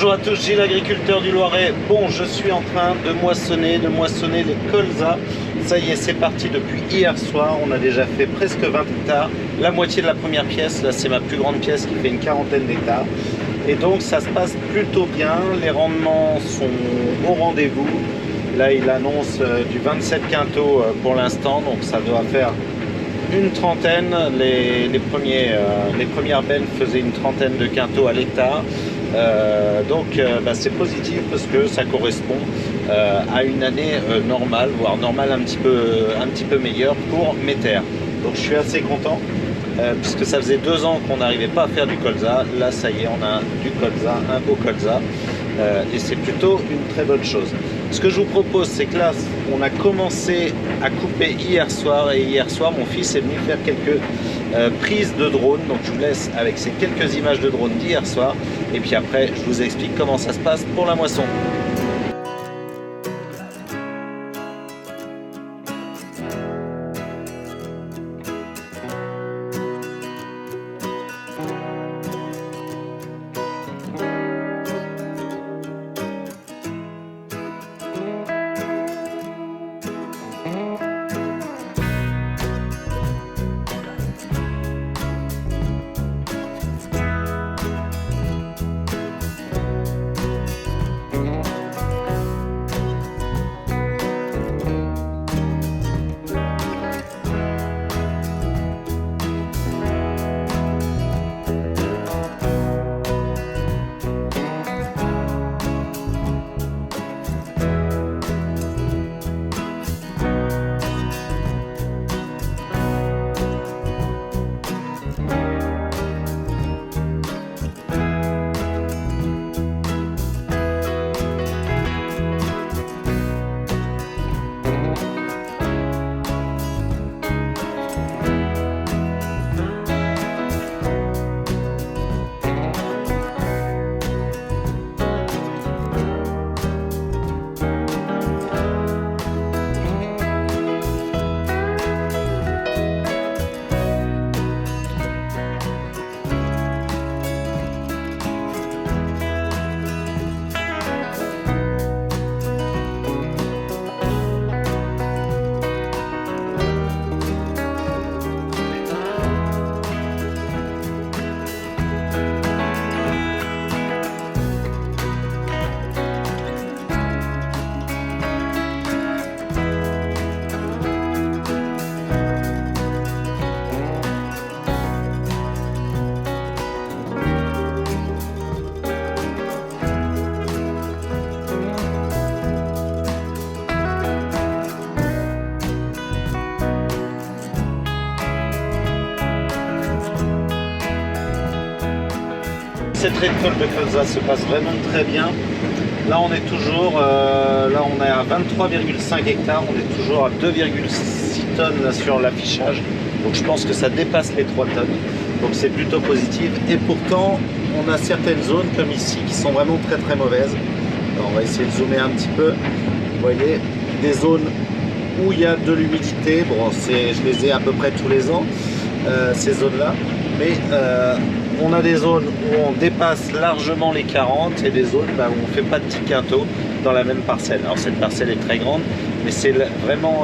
Bonjour à tous, Gilles, agriculteur du Loiret. Bon, je suis en train de moissonner les colzas. Ça y est, c'est parti depuis hier soir. On a déjà fait presque 20 hectares. La moitié de la première pièce, là c'est ma plus grande pièce qui fait une quarantaine d'hectares. Et donc ça se passe plutôt bien. Les rendements sont au rendez-vous. Là, il annonce du 27 quintaux pour l'instant, donc ça doit faire une trentaine. Les premières bennes faisaient une trentaine de quintaux à l'hectare. C'est positif parce que ça correspond à une année normale, voire normale un petit peu meilleure pour mes terres. Donc je suis assez content puisque ça faisait 2 ans qu'on n'arrivait pas à faire du colza. Là ça y est, on a du colza, un beau colza, et c'est plutôt une très bonne chose. Ce que je vous propose, c'est que là on a commencé à couper hier soir, et hier soir mon fils est venu faire quelques prises de drone. Donc je vous laisse avec ces quelques images de drone d'hier soir, et puis après je vous explique comment ça se passe pour la moisson. Cette récolte de colza se passe vraiment très bien. Là on est toujours là on est à 23,5 hectares, on est toujours à 2,6 tonnes là, sur l'affichage. Donc je pense que ça dépasse les 3 tonnes. Donc c'est plutôt positif. Et pourtant on a certaines zones comme ici qui sont vraiment très mauvaises. Alors, on va essayer de zoomer un petit peu. Vous voyez, des zones où il y a de l'humidité. Bon, je les ai à peu près tous les ans, ces zones-là. Mais on a des zones où on dépasse largement les 40 et des zones où on ne fait pas de petits quintaux dans la même parcelle. Alors cette parcelle est très grande, mais c'est vraiment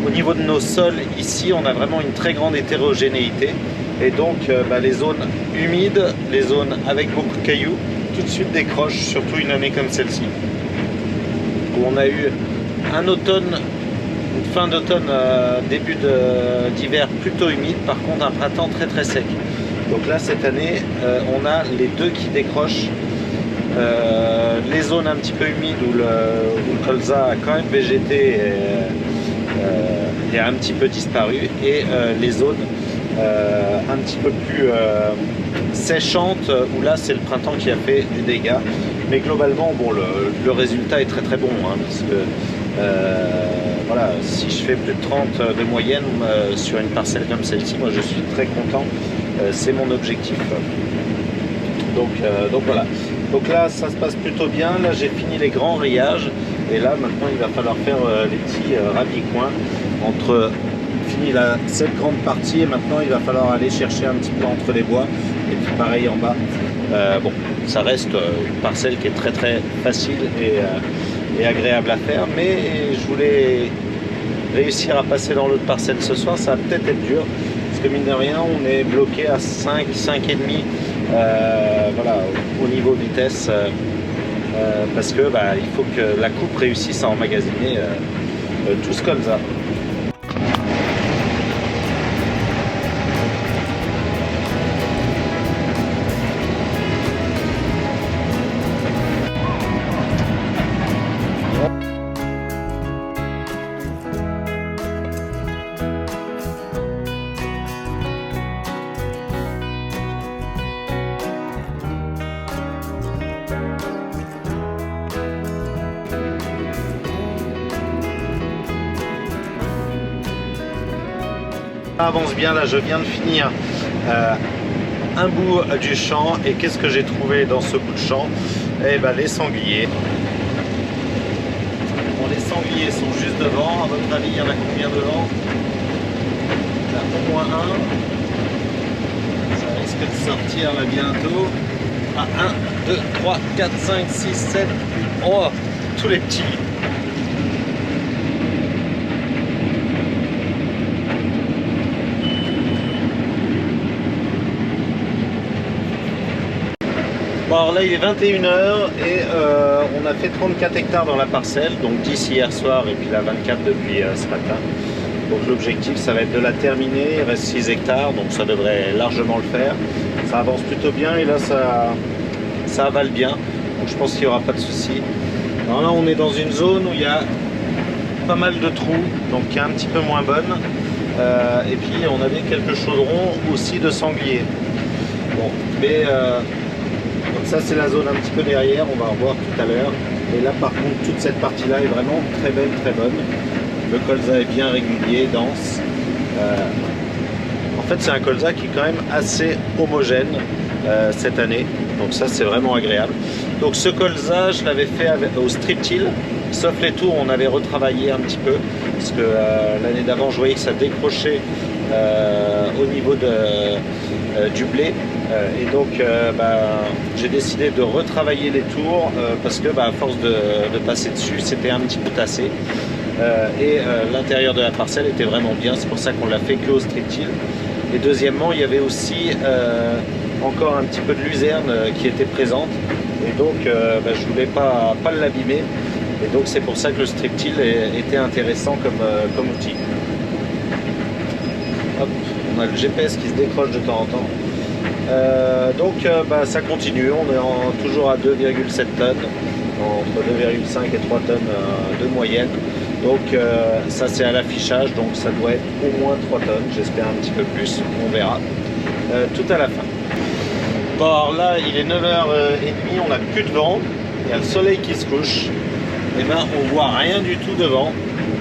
au niveau de nos sols ici, on a vraiment une très grande hétérogénéité. Et donc les zones humides, les zones avec beaucoup de cailloux, tout de suite décrochent, surtout une année comme celle-ci, où on a eu un automne, une fin d'automne, début d'hiver plutôt humide, par contre un printemps très sec. Donc là cette année on a les deux qui décrochent, les zones un petit peu humides où le colza a quand même végété et a un petit peu disparu, et les zones un petit peu plus séchantes où là c'est le printemps qui a fait des dégâts. Mais globalement bon, le résultat est très bon, hein, parce que voilà, si je fais plus de 30 de moyenne sur une parcelle comme celle-ci, moi je suis très content. C'est mon objectif. Donc voilà. Donc là ça se passe plutôt bien. Là j'ai fini les grands riages, et là maintenant il va falloir faire les petits rabicoins entre fini cette grande partie, et maintenant il va falloir aller chercher un petit peu entre les bois, et puis pareil en bas. Bon, ça reste une parcelle qui est très très facile et agréable à faire, mais je voulais réussir à passer dans l'autre parcelle ce soir. Ça va peut-être être dur, parce que mine de rien, on est bloqué à 5, 5,5 voilà, au niveau vitesse, parce que il faut que la coupe réussisse à emmagasiner tout ce colza. Ça avance bien, là je viens de finir un bout du champ, et qu'est-ce que j'ai trouvé dans ce bout de champ? Eh ben les sangliers. Bon, les sangliers sont juste devant. À votre avis, il y en a combien devant? Il y en a au moins un. Ça risque de sortir là bientôt. Ah, 1, 2, 3, 4, 5, 6, 7. Oh, tous les petits. Bon, alors là il est 21 h et on a fait 34 hectares dans la parcelle, donc 10 hier soir et puis là 24 depuis ce matin. Donc l'objectif ça va être de la terminer, il reste 6 hectares, donc ça devrait largement le faire. Ça avance plutôt bien et là ça avale bien, donc je pense qu'il n'y aura pas de souci. Alors là on est dans une zone où il y a pas mal de trous, donc qui est un petit peu moins bonne. Et puis on avait quelques chaudrons aussi de sangliers. Bon, mais donc ça c'est la zone un petit peu derrière, on va revoir tout à l'heure. Et là par contre toute cette partie là est vraiment très belle, très bonne. Le colza est bien régulier, dense. En fait c'est un colza qui est quand même assez homogène cette année. Donc ça c'est vraiment agréable. Donc ce colza je l'avais fait au strip-till. Sauf les tours on avait retravaillé un petit peu. Parce que l'année d'avant je voyais que ça décrochait au niveau du blé. Et donc j'ai décidé de retravailler les tours parce que à force de passer dessus c'était un petit peu tassé. L'intérieur de la parcelle était vraiment bien, c'est pour ça qu'on l'a fait que au strip-till. Et deuxièmement il y avait aussi encore un petit peu de luzerne qui était présente, et donc je voulais pas l'abîmer, et donc c'est pour ça que le strip-till était intéressant comme outil. Hop, on a le GPS qui se décroche de temps en temps. Ça continue, on est toujours à 2,7 tonnes, entre 2,5 et 3 tonnes de moyenne. Donc ça c'est à l'affichage, donc ça doit être au moins 3 tonnes, j'espère un petit peu plus, on verra tout à la fin. Bon, alors là il est 9h30, on n'a plus de vent, il y a le soleil qui se couche, et on voit rien du tout devant,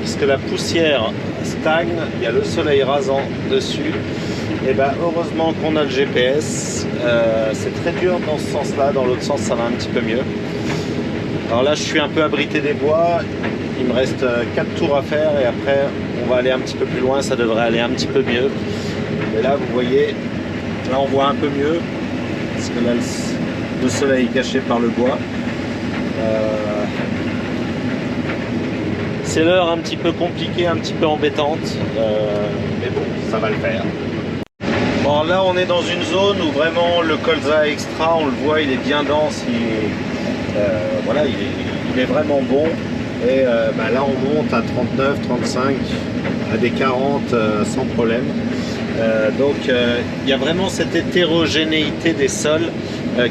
puisque la poussière stagne, il y a le soleil rasant dessus. Et heureusement qu'on a le GPS, c'est très dur dans ce sens là, dans l'autre sens ça va un petit peu mieux. Alors là je suis un peu abrité des bois, il me reste 4 tours à faire et après on va aller un petit peu plus loin, ça devrait aller un petit peu mieux. Et là vous voyez, là on voit un peu mieux, parce que là le soleil est caché par le bois. C'est l'heure un petit peu compliquée, un petit peu embêtante, mais bon, ça va le faire. Bon, là on est dans une zone où vraiment le colza extra, on le voit, il est bien dense, il est vraiment bon. Et là on monte à 39, 35, à des 40 sans problème. Il y a vraiment cette hétérogénéité des sols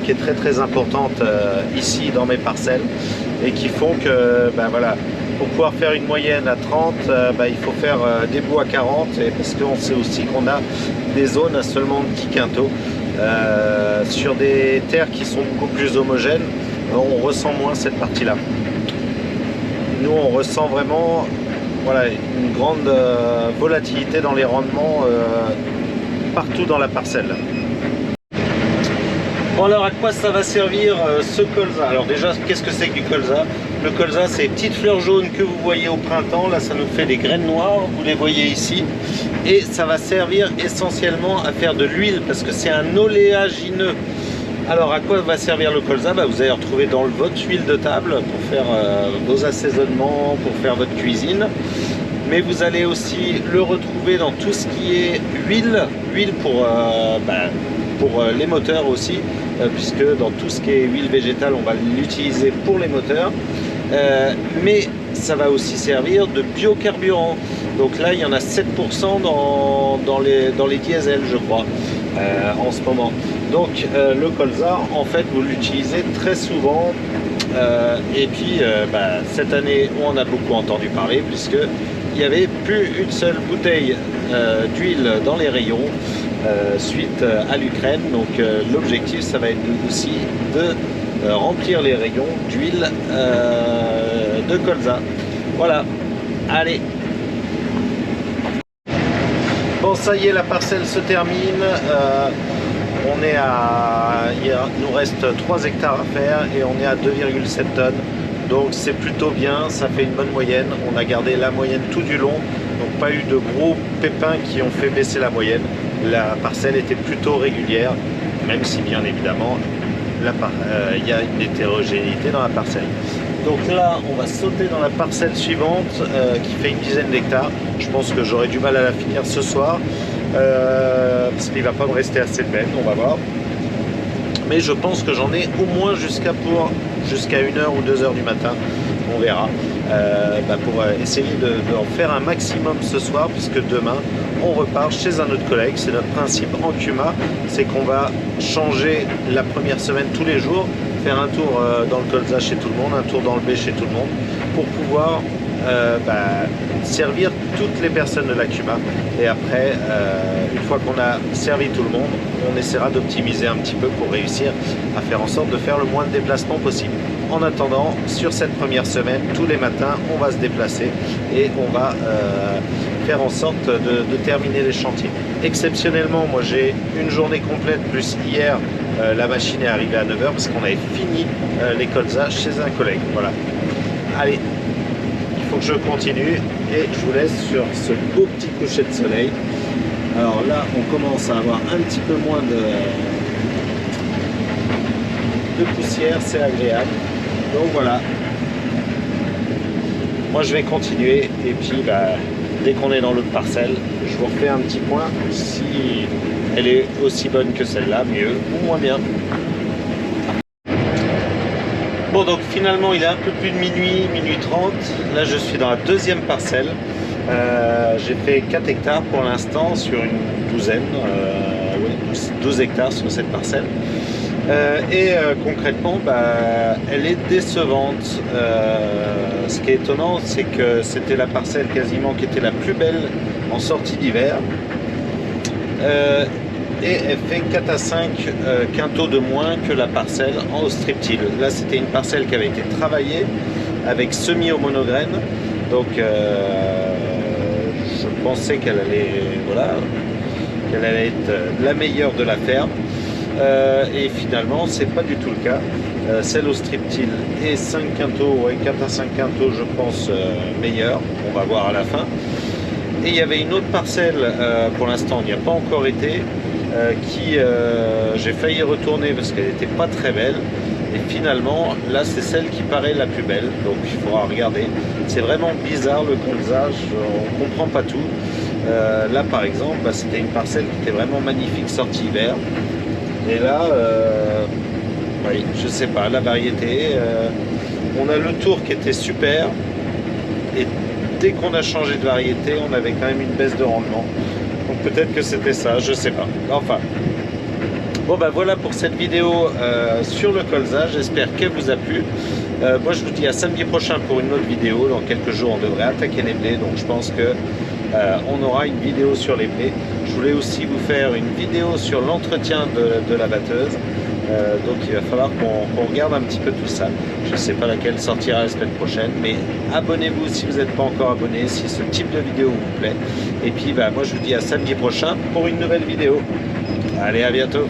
qui est très très importante ici dans mes parcelles, et qui font que pour pouvoir faire une moyenne à 30, il faut faire des bouts à 40, et parce qu'on sait aussi qu'on a des zones à seulement 10 quintaux. Sur des terres qui sont beaucoup plus homogènes, on ressent moins cette partie-là. Nous, on ressent vraiment une grande volatilité dans les rendements partout dans la parcelle. Bon, alors à quoi ça va servir ce colza? Alors déjà, qu'est-ce que c'est que du colza? Le colza, c'est les petites fleurs jaunes que vous voyez au printemps. Là, ça nous fait des graines noires, vous les voyez ici. Et ça va servir essentiellement à faire de l'huile, parce que c'est un oléagineux. Alors à quoi va servir le colza? Vous allez retrouver dans votre huile de table pour faire vos assaisonnements, pour faire votre cuisine. Mais vous allez aussi le retrouver dans tout ce qui est huile pour les moteurs aussi, puisque dans tout ce qui est huile végétale, on va l'utiliser pour les moteurs. Mais ça va aussi servir de biocarburant. Donc là, il y en a 7% dans les diesels, je crois, en ce moment. Donc le colza, en fait, vous l'utilisez très souvent. Et puis, cette année, on en a beaucoup entendu parler, puisque il n'y avait plus une seule bouteille d'huile dans les rayons suite à l'Ukraine. Donc l'objectif, ça va être aussi de remplir les rayons d'huile de colza. Voilà, allez. Bon, ça y est, la parcelle se termine. Il nous reste 3 hectares à faire et on est à 2,7 tonnes. Donc c'est plutôt bien, ça fait une bonne moyenne. On a gardé la moyenne tout du long, donc pas eu de gros pépins qui ont fait baisser la moyenne. La parcelle était plutôt régulière, même si bien évidemment il y a une hétérogénéité dans la parcelle. Donc là, on va sauter dans la parcelle suivante qui fait une dizaine d'hectares. Je pense que j'aurai du mal à la finir ce soir parce qu'il ne va pas me rester assez de bêtes, on va voir. Mais je pense que j'en ai au moins jusqu'à 1h ou 2h du matin, on verra, pour essayer d'en faire un maximum ce soir, puisque demain on repart chez un autre collègue. C'est notre principe en Cuma, c'est qu'on va changer la première semaine tous les jours, faire un tour dans le colza chez tout le monde, un tour dans le B chez tout le monde, pour pouvoir servir toutes les personnes de la Cuma. Et après, une fois qu'on a servi tout le monde, on essaiera d'optimiser un petit peu pour réussir à faire en sorte de faire le moins de déplacements possible. En attendant, sur cette première semaine, tous les matins, on va se déplacer et on va faire en sorte de terminer les chantiers. Exceptionnellement, moi j'ai une journée complète, plus hier, la machine est arrivée à 9h parce qu'on avait fini les colzas chez un collègue. Voilà. Allez, il faut que je continue et je vous laisse sur ce beau petit coucher de soleil. Alors là, on commence à avoir un petit peu moins de poussière, c'est agréable. Donc voilà. Moi je vais continuer et puis dès qu'on est dans l'autre parcelle, je vous refais un petit point. Si elle est aussi bonne que celle-là, mieux ou moins bien. Bon, donc finalement il est un peu plus de minuit 30. Là je suis dans la deuxième parcelle. J'ai fait 4 hectares pour l'instant sur une douzaine, 12 hectares sur cette parcelle. Concrètement, elle est décevante. Ce qui est étonnant, c'est que c'était la parcelle quasiment qui était la plus belle en sortie d'hiver. Et elle fait 4 à 5 quintaux de moins que la parcelle en striptile. Là, c'était une parcelle qui avait été travaillée avec semis au monograine. Donc, je pensais qu'elle allait être la meilleure de la ferme. Et finalement, c'est pas du tout le cas. Celle au striptile est 5 quintaux, 4 à 5 quintaux, je pense, meilleure. On va voir à la fin. Et il y avait une autre parcelle, pour l'instant, on n'y a pas encore été, qui j'ai failli retourner parce qu'elle n'était pas très belle. Et finalement, là, c'est celle qui paraît la plus belle. Donc, il faudra regarder. C'est vraiment bizarre le colza, on ne comprend pas tout. Là, par exemple, c'était une parcelle qui était vraiment magnifique, sortie hiver. Et là, oui, je sais pas, la variété. On a le tour qui était super. Et dès qu'on a changé de variété, on avait quand même une baisse de rendement. Donc peut-être que c'était ça, je sais pas. Enfin. Bon voilà pour cette vidéo sur le colza, j'espère qu'elle vous a plu. Moi je vous dis à samedi prochain pour une autre vidéo. Dans quelques jours on devrait attaquer les blés, donc je pense que on aura une vidéo sur les blés. Je voulais aussi vous faire une vidéo sur l'entretien de la batteuse. Donc il va falloir qu'on regarde un petit peu tout ça. Je ne sais pas laquelle sortira la semaine prochaine, mais abonnez-vous si vous n'êtes pas encore abonné, si ce type de vidéo vous plaît. Et puis moi je vous dis à samedi prochain pour une nouvelle vidéo. Allez, à bientôt.